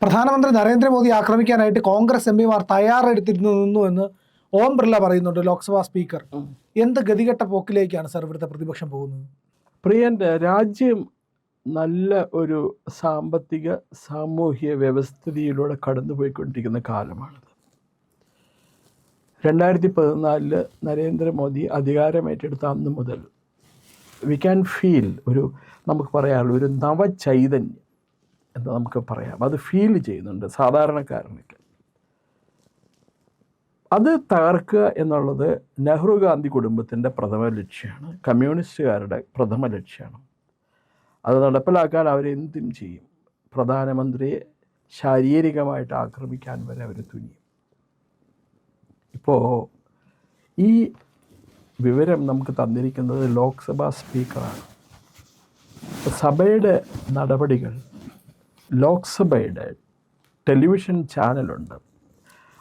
പ്രധാനമന്ത്രി നരേന്ദ്രമോദി ആക്രമിക്കാനായിട്ട് കോൺഗ്രസ് എംപിമാർ തയ്യാറെടുത്തിരുന്നു എന്ന് ഓം ബിർള പറയുന്നുണ്ട്, ലോക്സഭാ സ്പീക്കർ. എന്ത് ഗതികെട്ട പോക്കിലേക്കാണ് സർ ഇവിടുത്തെ പ്രതിപക്ഷം പോകുന്നത്? പ്രിയൻ്റെ രാജ്യം നല്ല ഒരു സാമ്പത്തിക സാമൂഹ്യ വ്യവസ്ഥിതിയിലൂടെ കടന്നുപോയിക്കൊണ്ടിരിക്കുന്ന കാലമാണിത്. 2014 നരേന്ദ്രമോദി അധികാരമേറ്റെടുത്ത അന്ന് മുതൽ വി ക്യാൻ ഫീൽ നമുക്ക് പറയാനുള്ള ഒരു നവചൈതന്യം എന്ന് നമുക്ക് പറയാം. അത് ഫീൽ ചെയ്യുന്നുണ്ട് സാധാരണക്കാരനൊക്കെ. അത് തകർക്കുക എന്നുള്ളത് നെഹ്റു ഗാന്ധി കുടുംബത്തിൻ്റെ പ്രഥമ ലക്ഷ്യമാണ്, കമ്മ്യൂണിസ്റ്റുകാരുടെ പ്രഥമ ലക്ഷ്യമാണ്. അത് നടപ്പിലാക്കാൻ അവരെന്തും ചെയ്യും. പ്രധാനമന്ത്രിയെ ശാരീരികമായിട്ട് ആക്രമിക്കാൻ വരെ അവർ തുനിയും. ഇപ്പോൾ ഈ വിവരം നമുക്ക് തന്നിരിക്കുന്നത് ലോക്സഭാ സ്പീക്കറാണ്. സഭയുടെ നടപടികൾ ലോക്സഭയുടെ ടെലിവിഷൻ ചാനലുണ്ട്,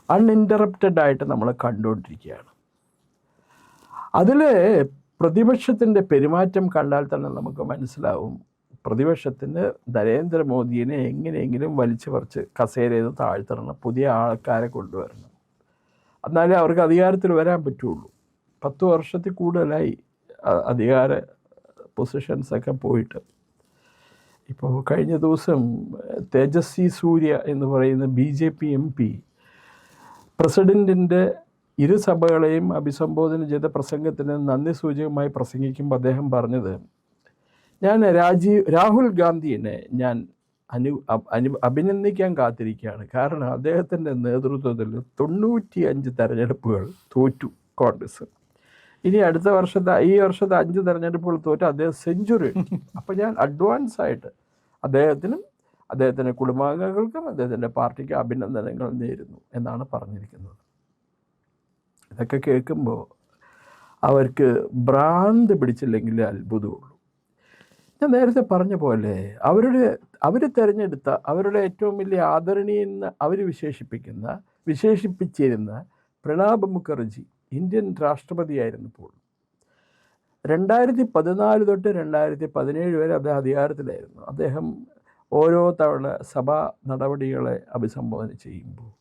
അൺഇൻറ്ററപ്റ്റഡ് ആയിട്ട് നമ്മൾ കണ്ടുകൊണ്ടിരിക്കുകയാണ്. അതിൽ പ്രതിപക്ഷത്തിൻ്റെ പെരുമാറ്റം കണ്ടാൽ തന്നെ നമുക്ക് മനസ്സിലാവും പ്രതിപക്ഷത്തിന് നരേന്ദ്രമോദിയെ എങ്ങനെയെങ്കിലും വലിച്ചു പറിച്ച് കസേരയിൽ നിന്ന് താഴ്ത്തണം, പുതിയ ആൾക്കാരെ കൊണ്ടുവരണം, എന്നാലേ അവർക്ക് അധികാരത്തിൽ വരാൻ പറ്റുള്ളൂ. 10 വർഷത്തിൽ കൂടുതലായി അധികാര പൊസിഷൻസൊക്കെ പോയിട്ട്. ഇപ്പോൾ കഴിഞ്ഞ ദിവസം തേജസ്വി സൂര്യ എന്ന് പറയുന്ന BJP MP പ്രസിഡൻറ്റിൻ്റെ ഇരു സഭകളെയും അഭിസംബോധന ചെയ്ത പ്രസംഗത്തിന് നന്ദി സൂചകമായി പ്രസംഗിക്കുമ്പോൾ അദ്ദേഹം പറഞ്ഞത്, ഞാൻ രാഹുൽ ഗാന്ധിയെ ഞാൻ അഭിനന്ദിക്കാൻ കാത്തിരിക്കുകയാണ്. കാരണം അദ്ദേഹത്തിൻ്റെ നേതൃത്വത്തിൽ 95 തെരഞ്ഞെടുപ്പുകൾ തോറ്റു കോൺഗ്രസ്. ഇനി ഈ വർഷത്തെ 5 തെരഞ്ഞെടുപ്പുകൾ തോറ്റ് അദ്ദേഹം സെഞ്ചുറി. അപ്പോൾ ഞാൻ അഡ്വാൻസായിട്ട് അദ്ദേഹത്തിനും അദ്ദേഹത്തിൻ്റെ കുടുംബാംഗങ്ങൾക്കും അദ്ദേഹത്തിൻ്റെ പാർട്ടിക്ക് അഭിനന്ദനങ്ങൾ നേരുന്നു എന്നാണ് പറഞ്ഞിരിക്കുന്നത്. ഇതൊക്കെ കേൾക്കുമ്പോൾ അവർക്ക് ഭ്രാന്ത് പിടിച്ചില്ലെങ്കിൽ അത്ഭുതമുള്ളൂ. ഞാൻ നേരത്തെ പറഞ്ഞ പോലെ അവർ തിരഞ്ഞെടുത്ത അവരുടെ ഏറ്റവും വലിയ ആദരണീയെന്ന് അവർ വിശേഷിപ്പിച്ചിരുന്ന പ്രണബ് മുഖർജി ഇന്ത്യൻ രാഷ്ട്രപതിയായിരുന്നപ്പോൾ 2014 തൊട്ട് 2017 വരെ അദ്ദേഹം അധികാരത്തിലായിരുന്നു. അദ്ദേഹം ഓരോ തവണ സഭാ നടപടികളെ അഭിസംബോധന ചെയ്യുമ്പോൾ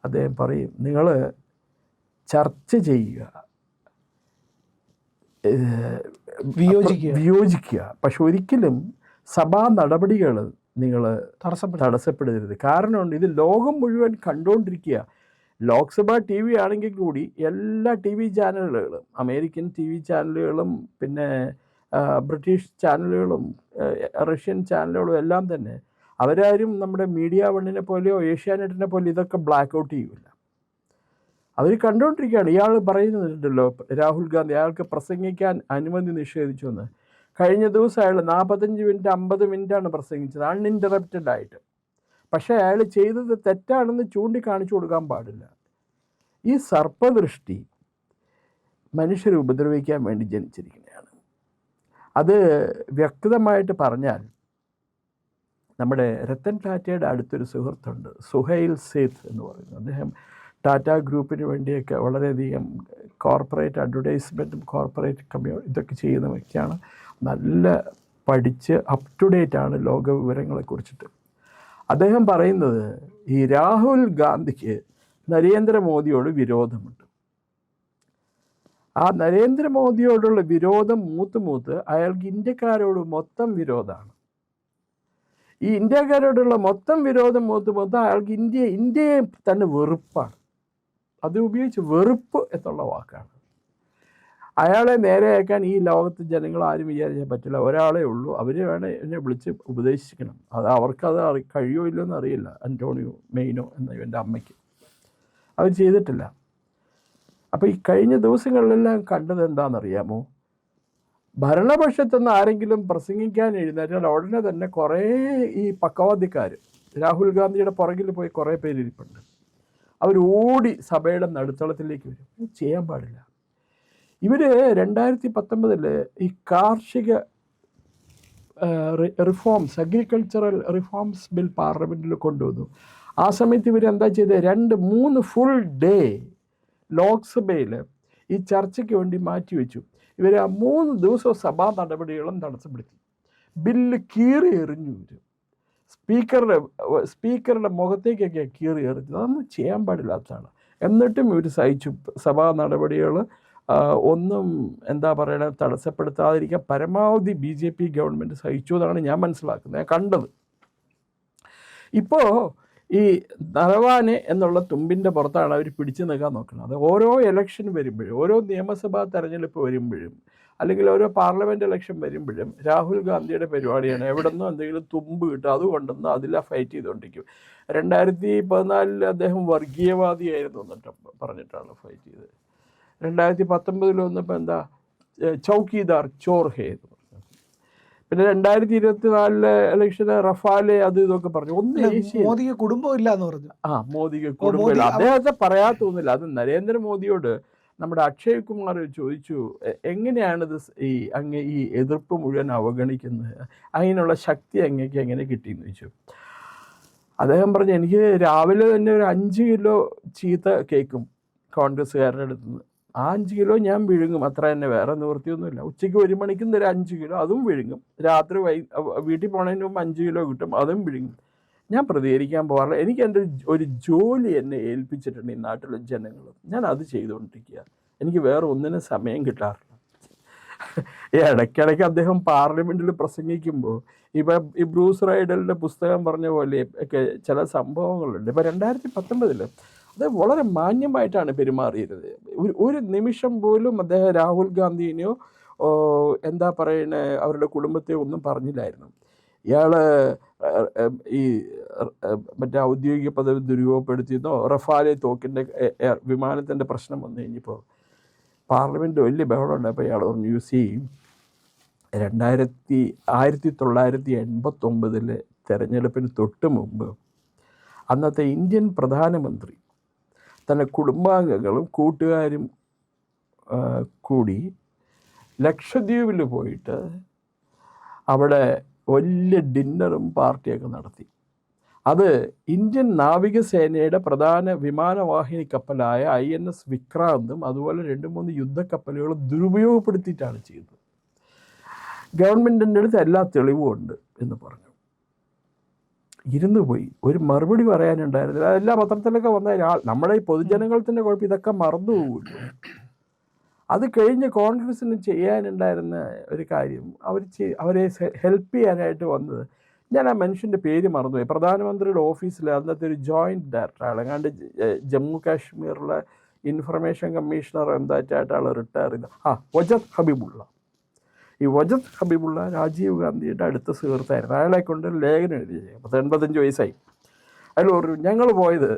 അദ്ദേഹം പറയും, നിങ്ങൾ ചർച്ച ചെയ്യുക, വിയോജിക്കുക, പക്ഷെ ഒരിക്കലും സഭാ നടപടികൾ നിങ്ങൾ തടസ്സപ്പെടരുത്. കാരണമുണ്ട്, ഇത് ലോകം മുഴുവൻ കണ്ടുകൊണ്ടിരിക്കുക. ലോക്സഭ TV ആണെങ്കിൽ കൂടി എല്ലാ TV ചാനലുകളും, അമേരിക്കൻ TV ചാനലുകളും പിന്നെ ബ്രിട്ടീഷ് ചാനലുകളും റഷ്യൻ ചാനലുകളും എല്ലാം തന്നെ അവരാരും നമ്മുടെ മീഡിയ വണ്ണിനെ പോലെയോ ഏഷ്യാനെറ്റിനെ പോലെയോ ഇതൊക്കെ ബ്ലാക്ക് ഔട്ട് ചെയ്യില്ല. അവർ കണ്ടുകൊണ്ടിരിക്കുകയാണ്. ഇയാൾ പറയുന്നുണ്ടല്ലോ, രാഹുൽ ഗാന്ധി, അയാൾക്ക് പ്രസംഗിക്കാൻ അനുമതി നിഷേധിച്ചു എന്ന്. കഴിഞ്ഞ ദിവസം അയാൾ 45 മിനിറ്റ് 50 മിനിറ്റാണ് പ്രസംഗിച്ചത് അൺഇൻറ്ററപ്റ്റഡ് ആയിട്ട്. പക്ഷേ അയാൾ ചെയ്തത് തെറ്റാണെന്ന് ചൂണ്ടിക്കാണിച്ചു കൊടുക്കാൻ പാടില്ല. ഈ സർപ്പദൃഷ്ടി മനുഷ്യരെ ഉപദ്രവിക്കാൻ വേണ്ടി ജനിച്ചിരിക്കുന്നതാണ്. അത് വ്യക്തമായിട്ട് പറഞ്ഞാൽ നമ്മുടെ രത്തൻ ടാറ്റയുടെ അടുത്തൊരു സുഹൃത്തുണ്ട്, സുഹൈൽ സേത്ത് എന്ന് പറയുന്നത്. അദ്ദേഹം ടാറ്റ ഗ്രൂപ്പിന് വേണ്ടിയൊക്കെ വളരെയധികം കോർപ്പറേറ്റ് അഡ്വർടൈസ്മെൻറ്റും കോർപ്പറേറ്റ് ഇതൊക്കെ ചെയ്യുന്ന വ്യക്തിയാണ്. നല്ല പഠിച്ച് അപ് ടു ഡേറ്റ് ആണ് ലോക വിവരങ്ങളെക്കുറിച്ചിട്ട്. അദ്ദേഹം പറയുന്നത്, ഈ രാഹുൽ ഗാന്ധിക്ക് നരേന്ദ്രമോദിയോട് വിരോധമുണ്ട്. ആ നരേന്ദ്രമോദിയോടുള്ള വിരോധം മൂത്ത് അയാൾക്ക് ഇന്ത്യക്കാരോട് മൊത്തം വിരോധമാണ്. ഈ ഇന്ത്യക്കാരോടുള്ള മൊത്തം വിരോധം മൂത്ത് അയാൾക്ക് ഇന്ത്യയെ തന്നെ വെറുപ്പാണ്. അത് ഉപയോഗിച്ച് വെറുപ്പ് എന്നുള്ള വാക്കാണ്. അയാളെ നേരെയാക്കാൻ ഈ ലോകത്ത് ജനങ്ങൾ ആരും വിചാരിക്കാൻ പറ്റില്ല. ഒരാളേ ഉള്ളൂ, അവർ വേണേൽ എന്നെ വിളിച്ച് ഉപദേശിക്കണം. അവർക്കത് കഴിയോ ഇല്ലോ എന്നറിയില്ല. അന്റോണിയോ മെയ്നോ എന്ന ഇവൻ്റെ അമ്മയ്ക്ക് അവർ ചെയ്തിട്ടില്ല. അപ്പോൾ ഈ കഴിഞ്ഞ ദിവസങ്ങളിലെല്ലാം കണ്ടത് എന്താണെന്നറിയാമോ? ഭരണപക്ഷത്തുനിന്ന് ആരെങ്കിലും പ്രസംഗിക്കാൻ എഴുന്നേറ്റാൽ ഉടനെ തന്നെ കുറേ ഈ പക്കവാദിക്കാർ രാഹുൽ ഗാന്ധിയുടെ പുറകിൽ പോയി കുറേ പേരിരിപ്പുണ്ട്. അവർ ഓടി സഭയുടെ നടുത്തളത്തിലേക്ക് വരും. ചെയ്യാൻ പാടില്ല. ഇവർ 2019 ഈ കാർഷിക റിഫോംസ്, അഗ്രികൾച്ചറൽ റിഫോംസ് ബിൽ പാർലമെൻറ്റിൽ കൊണ്ടുവന്നു. ആ സമയത്ത് ഇവരെന്താ ചെയ്തത്? 2-3 ഫുൾ ഡേ ലോക്സഭയിൽ ഈ ചർച്ചയ്ക്ക് വേണ്ടി മാറ്റിവെച്ചു. ഇവർ ആ 3 ദിവസവും സഭാ നടപടികളും തടസ്സപ്പെടുത്തി. ബില്ല് കീറി എറിഞ്ഞു. സ്പീക്കറുടെ മുഖത്തേക്കൊക്കെ കീറി എറിഞ്ഞത്. അതൊന്നും ചെയ്യാൻ പാടില്ലാത്തതാണ്. എന്നിട്ടും ഇവർ സഹിച്ചു. സഭാ നടപടികൾ ഒന്നും എന്താ പറയണത് തടസ്സപ്പെടുത്താതിരിക്കാൻ പരമാവധി BJP ഗവൺമെൻറ് സഹിച്ചു എന്നാണ് ഞാൻ മനസ്സിലാക്കുന്നത്, ഞാൻ കണ്ടത്. ഇപ്പോൾ ഈ നരവാനെ എന്നുള്ള തുമ്പിൻ്റെ പുറത്താണ് അവർ പിടിച്ചു നിൽക്കാൻ നോക്കുന്നത്. അത് ഓരോ ഇലക്ഷൻ വരുമ്പോഴും, ഓരോ നിയമസഭാ തെരഞ്ഞെടുപ്പ് വരുമ്പോഴും, അല്ലെങ്കിൽ ഓരോ പാർലമെൻറ്റ് ഇലക്ഷൻ വരുമ്പോഴും രാഹുൽ ഗാന്ധിയുടെ പരിപാടിയാണ് എവിടെ നിന്നും എന്തെങ്കിലും തുമ്പ് കിട്ടുക, അതുകൊണ്ടൊന്ന് അതിലാ ഫൈറ്റ് ചെയ്തുകൊണ്ടിരിക്കും. 2014 അദ്ദേഹം വർഗീയവാദിയായിരുന്നു എന്നിട്ട് പറഞ്ഞിട്ടാണ് ഫൈറ്റ് ചെയ്തത്. 2019 വന്നപ്പോൾ എന്താ ചൗക്കിദാർ ചോർ ഹേ എന്ന് പറഞ്ഞു. പിന്നെ 2024 ഇലക്ഷന് റഫാലെ അത് ഇതൊക്കെ പറഞ്ഞു. മോദിക്ക് കുടുംബം ഇല്ല എന്ന് പറഞ്ഞു. മോദിക്ക് കുടുംബമില്ല. അദ്ദേഹത്തെ പറയാത്തൊന്നുമില്ല. അത് നരേന്ദ്രമോദിയോട് നമ്മുടെ അക്ഷയ് കുമാർ ചോദിച്ചു, എങ്ങനെയാണിത് ഈ എതിർപ്പ് മുഴുവൻ അവഗണിക്കുന്നത്, അതിനുള്ള ശക്തി അങ്ങേക്ക് എങ്ങനെ കിട്ടിയെന്ന് ചോദിച്ചു. അദ്ദേഹം പറഞ്ഞു, എനിക്ക് രാവിലെ തന്നെ ഒരു 5 കിലോ ചീത്ത കേൾക്കും കോൺഗ്രസ്സുകാരുടെ അടുത്ത് നിന്ന്. ആ 5 കിലോ ഞാൻ വിഴുങ്ങും, അത്ര തന്നെ, വേറെ നിവൃത്തിയൊന്നുമില്ല. ഉച്ചയ്ക്ക് 1 മണിക്കും ഒരു 5 കിലോ അതും വിഴുങ്ങും. രാത്രി വീട്ടിൽ പോണതിന് മുമ്പ് 5 കിലോ കിട്ടും, അതും വിഴുങ്ങും. ഞാൻ പ്രതികരിക്കാൻ പോകാറില്ല. എനിക്ക് എൻ്റെ ഒരു ജോലി എന്നെ ഏൽപ്പിച്ചിട്ടുണ്ട് ഈ നാട്ടിലെ ജനങ്ങൾ, ഞാൻ അത് ചെയ്തുകൊണ്ടിരിക്കുക. എനിക്ക് വേറെ ഒന്നിനും സമയം കിട്ടാറില്ല. ഇടയ്ക്കിടയ്ക്ക് അദ്ദേഹം പാർലമെൻറ്റിൽ പ്രസംഗിക്കുമ്പോൾ ഈ ബ്രൂസ് റൈഡലിൻ്റെ പുസ്തകം പറഞ്ഞ പോലെ ഒക്കെ ചില സംഭവങ്ങളുണ്ട്. ഇപ്പോൾ 2019 അത് വളരെ മാന്യമായിട്ടാണ് പെരുമാറിയത്. ഒരു നിമിഷം പോലും അദ്ദേഹം രാഹുൽ ഗാന്ധിനെയോ എന്താ പറയുന്നത് അവരുടെ കുടുംബത്തെ ഒന്നും പറഞ്ഞില്ലായിരുന്നു. ഇയാൾ ഈ മറ്റേ ഔദ്യോഗിക പദവി ദുരുപയോഗപ്പെടുത്തിയെന്നോ റഫാലെ തോക്കിൻ്റെ വിമാനത്തിൻ്റെ പ്രശ്നം വന്നു കഴിഞ്ഞപ്പോൾ പാർലമെൻറ്റ് വലിയ ബഹളം ഉണ്ടായപ്പോൾ ഇയാൾ പറഞ്ഞു, യൂസ് 1989 തെരഞ്ഞെടുപ്പിന് തൊട്ട് മുമ്പ് അന്നത്തെ ഇന്ത്യൻ പ്രധാനമന്ത്രി തൻ്റെ കുടുംബാംഗങ്ങളും കൂട്ടുകാരും കൂടി ലക്ഷദ്വീപിൽ പോയിട്ട് അവിടെ വലിയ ഡിന്നറും പാർട്ടിയൊക്കെ നടത്തി. അത് ഇന്ത്യൻ നാവികസേനയുടെ പ്രധാന വിമാനവാഹിനി കപ്പലായ INS വിക്രാന്തും അതുപോലെ 2-3 യുദ്ധക്കപ്പലുകളും ദുരുപയോഗപ്പെടുത്തിയിട്ടാണ് ചെയ്തത്. ഗവൺമെൻറ്റിൻ്റെ അടുത്ത് എല്ലാ തെളിവും ഉണ്ട് എന്ന് പറഞ്ഞു. ഇരുന്നു പോയി. ഒരു മറുപടി പറയാനുണ്ടായിരുന്നില്ല. എല്ലാ പത്രത്തിലൊക്കെ വന്ന നമ്മുടെ ഈ പൊതുജനങ്ങൾ തന്നെ കുഴപ്പം, ഇതൊക്കെ മറന്നു പോകുമല്ലോ. അത് കഴിഞ്ഞ് കോൺഗ്രസ്സിന് ചെയ്യാനുണ്ടായിരുന്ന ഒരു കാര്യം, അവരെ ഹെൽപ്പ് ചെയ്യാനായിട്ട് വന്നത്, ഞാൻ ആ മനുഷ്യൻ്റെ പേര് മറന്നുപോയി, പ്രധാനമന്ത്രിയുടെ ഓഫീസിൽ അന്നത്തെ ഒരു ജോയിൻറ്റ് ഡയറക്ടറാണ്, അങ്ങാണ്ട് ജമ്മു കാശ്മീരിലെ ഇൻഫർമേഷൻ കമ്മീഷണർ എന്തായിട്ടായിട്ട് ആൾ റിട്ടയർ ചെയ്ത വജത് ഹബീബുള്ള. ഈ വജത് ഹബീബുള്ള രാജീവ് ഗാന്ധിയുടെ അടുത്ത സുഹൃത്തായിരുന്നു. അയാളെ കൊണ്ട് ലേഖനം എഴുതി. 85 വയസ്സായി. അതിൽ ഞങ്ങൾ പോയത്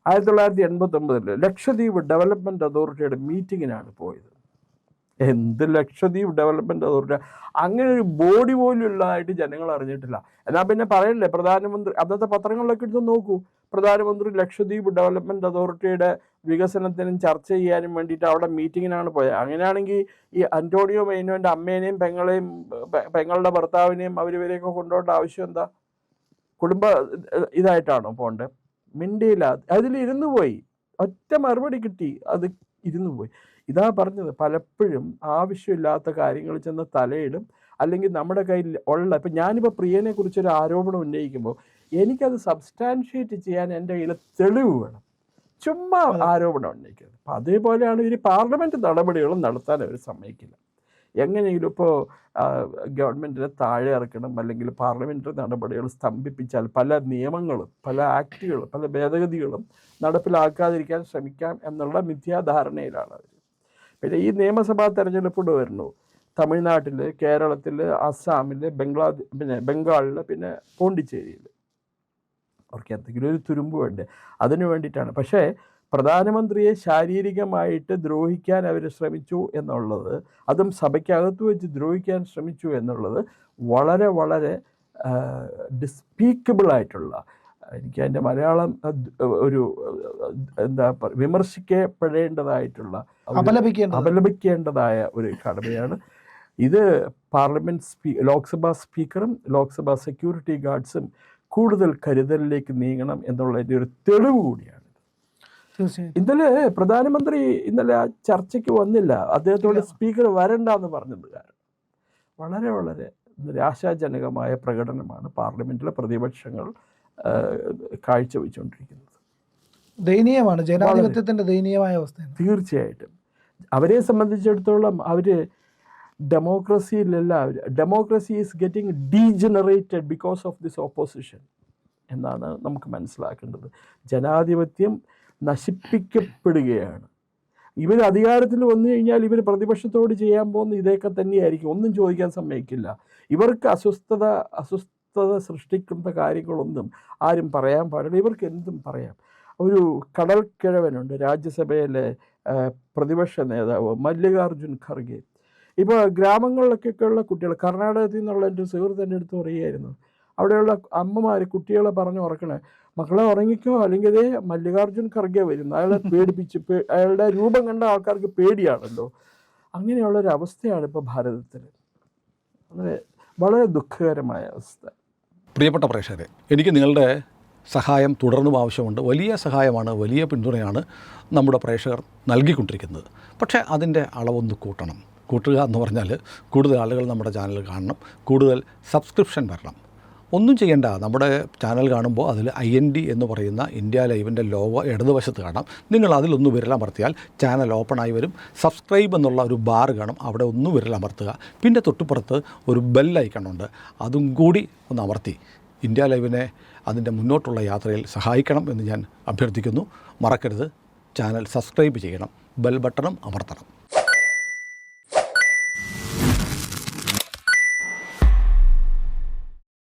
1989 ലക്ഷദ്വീപ് ഡെവലപ്മെൻറ്റ് അതോറിറ്റിയുടെ മീറ്റിങ്ങിനാണ് പോയത്. എന്ത് ലക്ഷദ്വീപ് ഡെവലപ്മെൻറ്റ് അതോറിറ്റി, അങ്ങനെ ഒരു ബോഡി പോലും ഉള്ളതായിട്ട് ജനങ്ങൾ അറിഞ്ഞിട്ടില്ല. എന്നാൽ പിന്നെ പറയല്ലേ, പ്രധാനമന്ത്രി അന്നത്തെ പത്രങ്ങളിലൊക്കെ എടുത്ത് നോക്കൂ, പ്രധാനമന്ത്രി ലക്ഷദ്വീപ് ഡെവലപ്മെൻറ്റ് അതോറിറ്റിയുടെ വികസനത്തിനും ചർച്ച ചെയ്യാനും വേണ്ടിയിട്ട് അവിടെ മീറ്റിങ്ങിനാണ് പോയത്. അങ്ങനെയാണെങ്കിൽ ഈ അന്റോണിയോ മെയ്നോൻ്റെ അമ്മേനെയും പെങ്ങളുടെ ഭർത്താവിനെയും അവരിവരെയൊക്കെ കൊണ്ടുപോകേണ്ട ആവശ്യം എന്താ? കുടുംബ ഇതായിട്ടാണോ പോകേണ്ടത്? മിണ്ടിയില്ല. അതിലിരുന്നു പോയി. ഒറ്റ മറുപടി കിട്ടി, അത് ഇരുന്നു പോയി. ഇതാ പറഞ്ഞത്, പലപ്പോഴും ആവശ്യമില്ലാത്ത കാര്യങ്ങൾ ചെന്ന് തലയിടും. അല്ലെങ്കിൽ നമ്മുടെ കയ്യിൽ ഉള്ള, ഇപ്പം ഞാനിപ്പോൾ പ്രിയനെ കുറിച്ചൊരു ആരോപണം ഉന്നയിക്കുമ്പോൾ എനിക്കത് സബ്സ്റ്റാൻഷിയേറ്റ് ചെയ്യാൻ എൻ്റെ കയ്യിൽ തെളിവ് വേണം. ചുമ്മാ ആരോപണം ഉന്നയിക്കുന്നത്. അപ്പം അതേപോലെയാണ് ഇവർ പാർലമെൻറ്റ് നടപടികളും നടത്താൻ അവർ സമ്മതിക്കില്ല. എങ്ങനെയെങ്കിലും ഇപ്പോൾ ഗവൺമെൻറ്റിനെ താഴെ ഇറക്കണം, അല്ലെങ്കിൽ പാർലമെൻ്ററി നടപടികൾ സ്തംഭിപ്പിച്ചാൽ പല നിയമങ്ങളും പല ആക്റ്റുകളും പല ഭേദഗതികളും നടപ്പിലാക്കാതിരിക്കാൻ ശ്രമിക്കാം എന്നുള്ള മിഥ്യാധാരണയിലാണ് അവർ. പിന്നെ ഈ നിയമസഭാ തെരഞ്ഞെടുപ്പോട് വരുന്നു. തമിഴ്നാട്ടിൽ, കേരളത്തിൽ, അസ്സാമിൽ, ബംഗാളിൽ, പിന്നെ പോണ്ടിച്ചേരിയിൽ അവർക്ക് എന്തെങ്കിലും ഒരു തുരുമ്പ് വേണ്ടേ, അതിനു വേണ്ടിയിട്ടാണ്. പക്ഷേ പ്രധാനമന്ത്രിയെ ശാരീരികമായിട്ട് ദ്രോഹിക്കാൻ അവർ ശ്രമിച്ചു എന്നുള്ളത്, അതും സഭയ്ക്കകത്ത് വെച്ച് ദ്രോഹിക്കാൻ ശ്രമിച്ചു എന്നുള്ളത് വളരെ വളരെ ഡിസ്പീക്കബിളായിട്ടുള്ള, എനിക്ക് അതിൻ്റെ മലയാളം ഒരു എന്താ പറയുക, വിമർശിക്കപ്പെടേണ്ടതായിട്ടുള്ള, അപലപിക്കേണ്ടതായ ഒരു കടമയാണ് ഇത്. പാർലമെൻറ്റ് ലോക്സഭാ സ്പീക്കറും ലോക്സഭാ സെക്യൂരിറ്റി ഗാർഡ്സും കൂടുതൽ കരുതലിലേക്ക് നീങ്ങണം എന്നുള്ളതിൻ്റെ ഒരു തെളിവ് കൂടിയാണ്. ഇന്നലെ പ്രധാനമന്ത്രി ആ ചർച്ചയ്ക്ക് വന്നില്ല. അദ്ദേഹത്തോട് സ്പീക്കർ വരണ്ടെന്ന് പറഞ്ഞത് കാരണം വളരെ വളരെ നിരാശാജനകമായ പ്രകടനമാണ് പാർലമെൻറ്റിലെ പ്രതിപക്ഷങ്ങൾ കാഴ്ചവെച്ചുകൊണ്ടിരിക്കുന്നത്. ദയനീയമാണ്, ജനാധിപത്യത്തിൻ്റെ ദയനീയമായ അവസ്ഥയാണ്. തീർച്ചയായിട്ടും അവരെ സംബന്ധിച്ചിടത്തോളം അവർ democracy is getting degenerated because of this opposition എന്നാണ് നമുക്ക് മനസ്സിലാക്കേണ്ടത്. ജനാധിപത്യം നശിപ്പിക്കപ്പെടുകയാണ്. ഇവർ അധികാരത്തിൽ വന്നു കഴിഞ്ഞാൽ ഇവർ പ്രതിപക്ഷത്തോട് ചെയ്യാൻ പോകുന്ന ഇതൊക്കെ തന്നെയായിരിക്കും. ഒന്നും ചോദിക്കാൻ സമ്മതിക്കില്ല. ഇവർക്ക് അസ്വസ്ഥത സൃഷ്ടിക്കുന്ന കാര്യങ്ങളൊന്നും ആരും പറയാൻ പാടില്ല. ഇവർക്ക് എന്തും പറയാം. ഒരു കടൽക്കിഴവനുണ്ട്, രാജ്യസഭയിലെ പ്രതിപക്ഷ നേതാവ് മല്ലികാർജുൻ ഖർഗെ. ഇപ്പോൾ ഗ്രാമങ്ങളിലൊക്കെയുള്ള കുട്ടികൾ, കർണാടകത്തിൽ നിന്നുള്ള എൻ്റെ സുഹൃത്ത് എൻ്റെ അടുത്ത് പറയുമായിരുന്നു, അവിടെയുള്ള അമ്മമാർ കുട്ടികളെ പറഞ്ഞ് ഉറക്കണേ, മക്കളെ ഉറങ്ങിക്കോ, അല്ലെങ്കിൽ ഇതേ മല്ലികാർജുൻ ഖർഗെ വരുന്നു, അയാളെ പേടിപ്പിച്ച് അയാളുടെ രൂപം കണ്ട ആൾക്കാർക്ക് പേടിയാണല്ലോ. അങ്ങനെയുള്ളൊരവസ്ഥയാണ് ഇപ്പോൾ ഭാരതത്തിൽ. വളരെ ദുഃഖകരമായ അവസ്ഥ. പ്രിയപ്പെട്ട പ്രേക്ഷകരെ, എനിക്ക് നിങ്ങളുടെ സഹായം തുടർന്നും ആവശ്യമുണ്ട്. വലിയ സഹായമാണ്, വലിയ പിന്തുണയാണ് നമ്മുടെ പ്രേക്ഷകർ നൽകിക്കൊണ്ടിരിക്കുന്നത്. പക്ഷേ അതിൻ്റെ അളവൊന്ന് കൂട്ടുക എന്ന് പറഞ്ഞാൽ കൂടുതൽ ആളുകൾ നമ്മുടെ ചാനൽ കാണണം, കൂടുതൽ സബ്സ്ക്രിപ്ഷൻ വരണം. ഒന്നും ചെയ്യേണ്ട, നമ്മുടെ ചാനൽ കാണുമ്പോൾ അതിൽ IND എന്ന് പറയുന്ന ഇന്ത്യ ലൈവിൻ്റെ ലോഗോ ഇടതുവശത്ത് കാണാം. നിങ്ങൾ അതിലൊന്ന് വിരലമർത്തിയാൽ ചാനൽ ഓപ്പണായി വരും. സബ്സ്ക്രൈബ് എന്നുള്ള ഒരു ബാർ കാണും, അവിടെ ഒന്ന് വിരലമർത്തുക. പിന്നെ തൊട്ടുപുറത്ത് ഒരു ബെൽ ഐക്കണുണ്ട്, അതും കൂടി ഒന്ന് അമർത്തി ഇന്ത്യ ലൈവിനെ അതിൻ്റെ മുന്നോട്ടുള്ള യാത്രയിൽ സഹായിക്കണം എന്ന് ഞാൻ അഭ്യർത്ഥിക്കുന്നു. മറക്കരുത്, ചാനൽ സബ്സ്ക്രൈബ് ചെയ്യണം, ബെൽ ബട്ടണും അമർത്തണം.